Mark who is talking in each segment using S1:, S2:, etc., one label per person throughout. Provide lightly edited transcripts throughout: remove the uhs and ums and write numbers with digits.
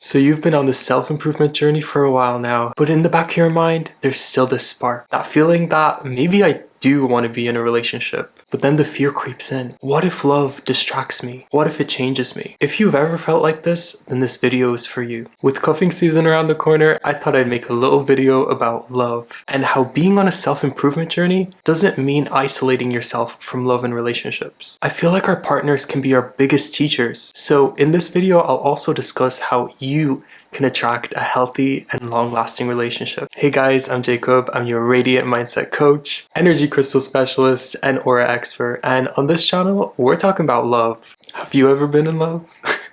S1: So you've been on this self-improvement journey for a while now, but in the back of your mind, there's still this spark. That feeling that maybe I do want to be in a relationship. But then the fear creeps in. What if love distracts me? What if it changes me? If you've ever felt like this, then this video is for you. With cuffing season around the corner, I thought I'd make a little video about love and how being on a self-improvement journey doesn't mean isolating yourself from love and relationships. I feel like our partners can be our biggest teachers. So in this video, I'll also discuss how you can attract a healthy and long-lasting relationship. Hey guys, I'm Jacob. I'm your radiant mindset coach, energy crystal specialist, and aura expert. And on this channel, we're talking about love. Have you ever been in love?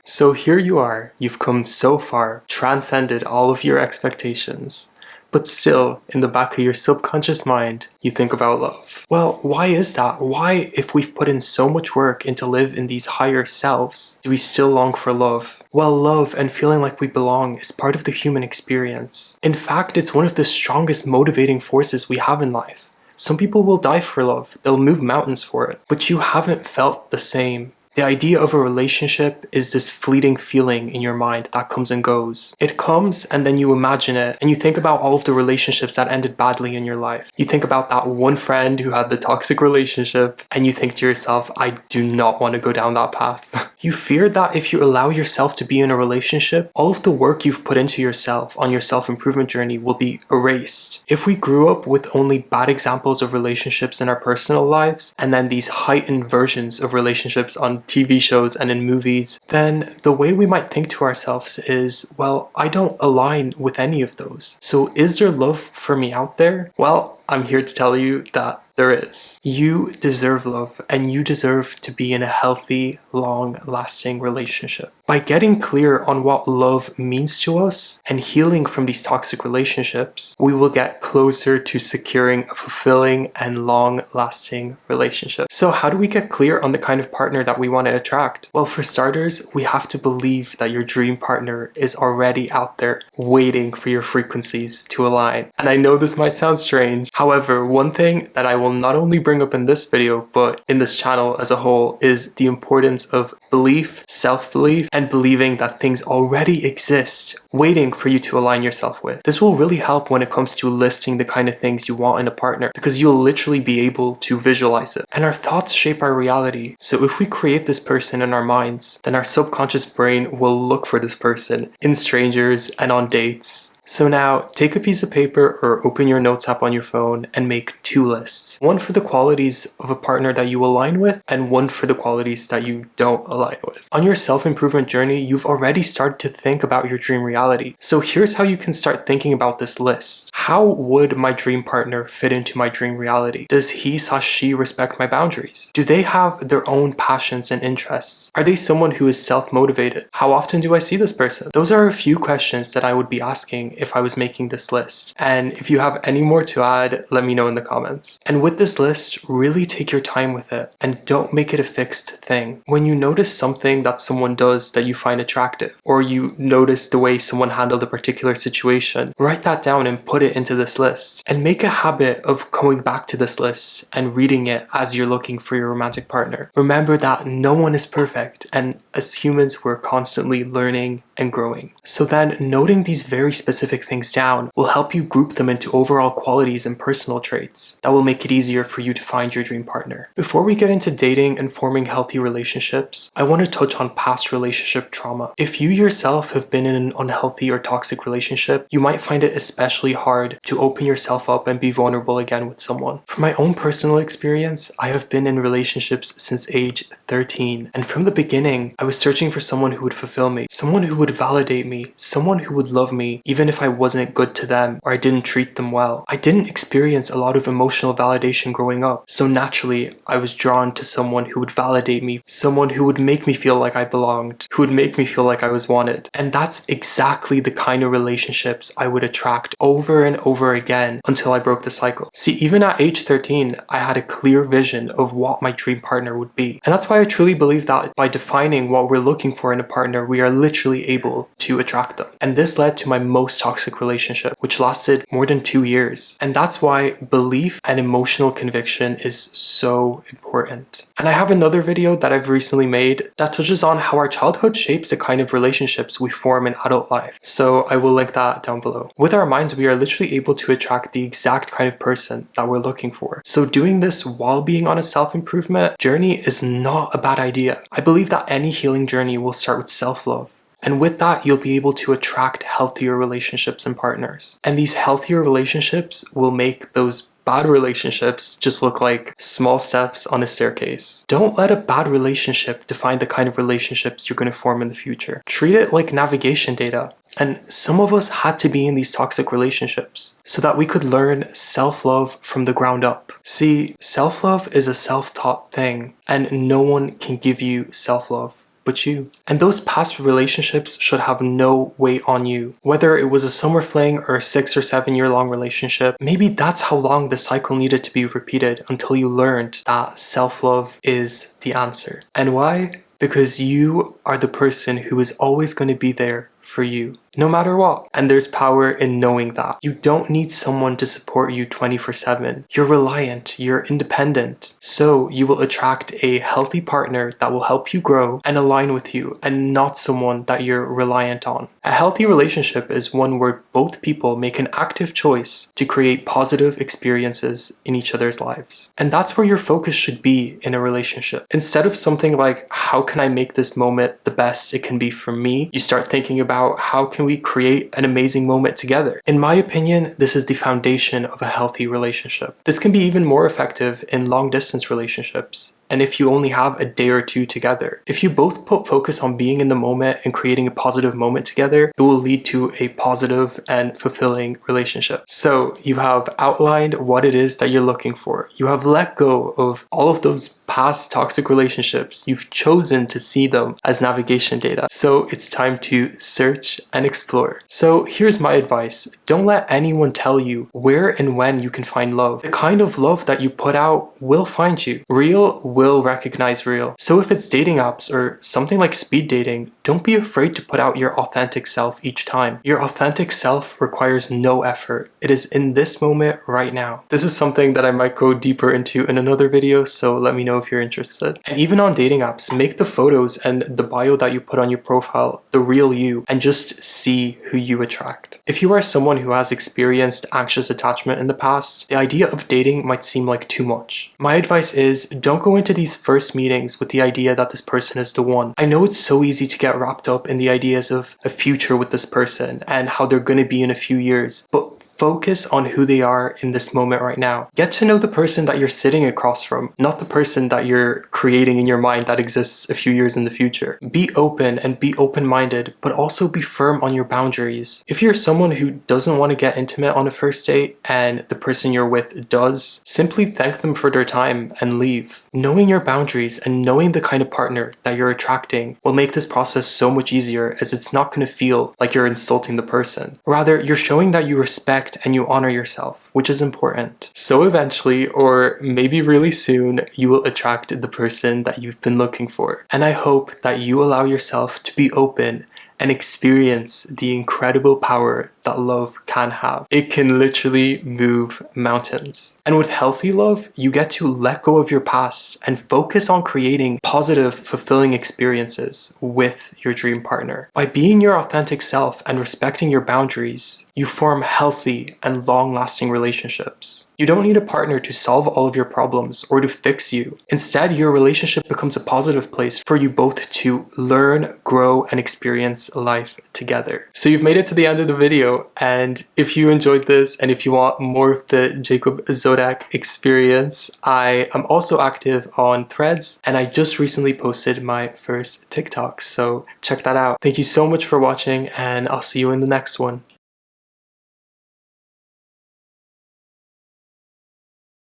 S1: So here you are. You've come so far, transcended all of your expectations. But still, in the back of your subconscious mind, you think about love. Well, why is that? Why, if we've put in so much work into live in these higher selves, do we still long for love? Well, love and feeling like we belong is part of the human experience. In fact, it's one of the strongest motivating forces we have in life. Some people will die for love. They'll move mountains for it. But you haven't felt the same. The idea of a relationship is this fleeting feeling in your mind that comes and goes. It comes and then you imagine it and you think about all of the relationships that ended badly in your life. You think about that one friend who had the toxic relationship and you think to yourself, I do not want to go down that path. You fear that if you allow yourself to be in a relationship, all of the work you've put into yourself on your self-improvement journey will be erased. If we grew up with only bad examples of relationships in our personal lives and then these heightened versions of relationships on TV shows and in movies, then the way we might think to ourselves is, well, I don't align with any of those. So is there love for me out there? Well, I'm here to tell you that there is. You deserve love and you deserve to be in a healthy, long-lasting relationship. By getting clear on what love means to us and healing from these toxic relationships, we will get closer to securing a fulfilling and long-lasting relationship. So how do we get clear on the kind of partner that we want to attract? Well, for starters, we have to believe that your dream partner is already out there waiting for your frequencies to align. And I know this might sound strange. However, one thing that I will not only bring up in this video, but in this channel as a whole, is the importance of belief, self-belief, and believing that things already exist waiting for you to align yourself with. This will really help when it comes to listing the kind of things you want in a partner because you'll literally be able to visualize it. And our thoughts shape our reality. So if we create this person in our minds, then our subconscious brain will look for this person in strangers and on dates. So now, take a piece of paper or open your notes app on your phone and make 2 lists. One for the qualities of a partner that you align with and one for the qualities that you don't align with. On your self-improvement journey, you've already started to think about your dream reality. So here's how you can start thinking about this list. How would my dream partner fit into my dream reality? Does he/she respect my boundaries? Do they have their own passions and interests? Are they someone who is self-motivated? How often do I see this person? Those are a few questions that I would be asking if I was making this list. And if you have any more to add, let me know in the comments. And with this list, really take your time with it and don't make it a fixed thing. When you notice something that someone does that you find attractive, or you notice the way someone handled a particular situation, write that down and put it into this list. And make a habit of going back to this list and reading it as you're looking for your romantic partner. Remember that no one is perfect, and as humans, we're constantly learning and growing. So then noting these very specific things down will help you group them into overall qualities and personal traits that will make it easier for you to find your dream partner. Before we get into dating and forming healthy relationships, I want to touch on past relationship trauma. If you yourself have been in an unhealthy or toxic relationship, you might find it especially hard to open yourself up and be vulnerable again with someone. From my own personal experience, I have been in relationships since age 13, and from the beginning, I was searching for someone who would fulfill me, someone who would validate me, someone who would love me, even if I wasn't good to them or I didn't treat them well. I didn't experience a lot of emotional validation growing up, so naturally I was drawn to someone who would validate me, someone who would make me feel like I belonged, who would make me feel like I was wanted. And that's exactly the kind of relationships I would attract over and over again until I broke the cycle. See, even at age 13, I had a clear vision of what my dream partner would be. And that's why I truly believe that by defining what we're looking for in a partner, we are literally able to attract them. And this led to my most toxic relationship, which lasted more than 2 years. And that's why belief and emotional conviction is so important. And I have another video that I've recently made that touches on how our childhood shapes the kind of relationships we form in adult life. So I will link that down below. With our minds, we are literally able to attract the exact kind of person that we're looking for. So doing this while being on a self-improvement journey is not a bad idea. I believe that any healing journey will start with self-love. And with that, you'll be able to attract healthier relationships and partners. And these healthier relationships will make those bad relationships just look like small steps on a staircase. Don't let a bad relationship define the kind of relationships you're going to form in the future. Treat it like navigation data. And some of us had to be in these toxic relationships so that we could learn self-love from the ground up. See, self-love is a self-taught thing, and no one can give you self-love but you. And those past relationships should have no weight on you. Whether it was a summer fling or a 6 or 7 year long relationship, maybe that's how long the cycle needed to be repeated until you learned that self-love is the answer. And why? Because you are the person who is always going to be there for you, no matter what. And there's power in knowing that. You don't need someone to support you 24/7. You're reliant, you're independent. So you will attract a healthy partner that will help you grow and align with you, and not someone that you're reliant on. A healthy relationship is one where both people make an active choice to create positive experiences in each other's lives. And that's where your focus should be in a relationship. Instead of something like, how can I make this moment the best it can be for me? You start thinking about how can we create an amazing moment together. In my opinion, this is the foundation of a healthy relationship. This can be even more effective in long distance relationships. And if you only have a day or two together, if you both put focus on being in the moment and creating a positive moment together, it will lead to a positive and fulfilling relationship. So you have outlined what it is that you're looking for. You have let go of all of those past toxic relationships. You've chosen to see them as navigation data. So it's time to search and explore. So here's my advice. Don't let anyone tell you where and when you can find love. The kind of love that you put out will find you. Real will recognize real. So if it's dating apps or something like speed dating, don't be afraid to put out your authentic self each time. Your authentic self requires no effort. It is in this moment right now. This is something that I might go deeper into in another video, so let me know if you're interested. And even on dating apps, make the photos and the bio that you put on your profile the real you, and just see who you attract. If you are someone who has experienced anxious attachment in the past, the idea of dating might seem like too much. My advice is, don't go into these first meetings with the idea that this person is the one. I know it's so easy to get wrapped up in the ideas of a future with this person and how they're going to be in a few years, but focus on who they are in this moment right now. Get to know the person that you're sitting across from, not the person that you're creating in your mind that exists a few years in the future. Be open and be open-minded, but also be firm on your boundaries. If you're someone who doesn't want to get intimate on a first date and the person you're with does, simply thank them for their time and leave. Knowing your boundaries and knowing the kind of partner that you're attracting will make this process so much easier, as it's not going to feel like you're insulting the person. Rather, you're showing that you respect and you honor yourself, which is important. So eventually, or maybe really soon, you will attract the person that you've been looking for. And I hope that you allow yourself to be open and experience the incredible power that love can have. It can literally move mountains. And with healthy love, you get to let go of your past and focus on creating positive, fulfilling experiences with your dream partner. By being your authentic self and respecting your boundaries, you form healthy and long-lasting relationships. You don't need a partner to solve all of your problems or to fix you. Instead, your relationship becomes a positive place for you both to learn, grow, and experience life together. So you've made it to the end of the video, and if you enjoyed this and if you want more of the Jacob Zodak experience, I am also active on Threads, and I just recently posted my first TikTok, so check that out. Thank you so much for watching, and I'll see you in the next one.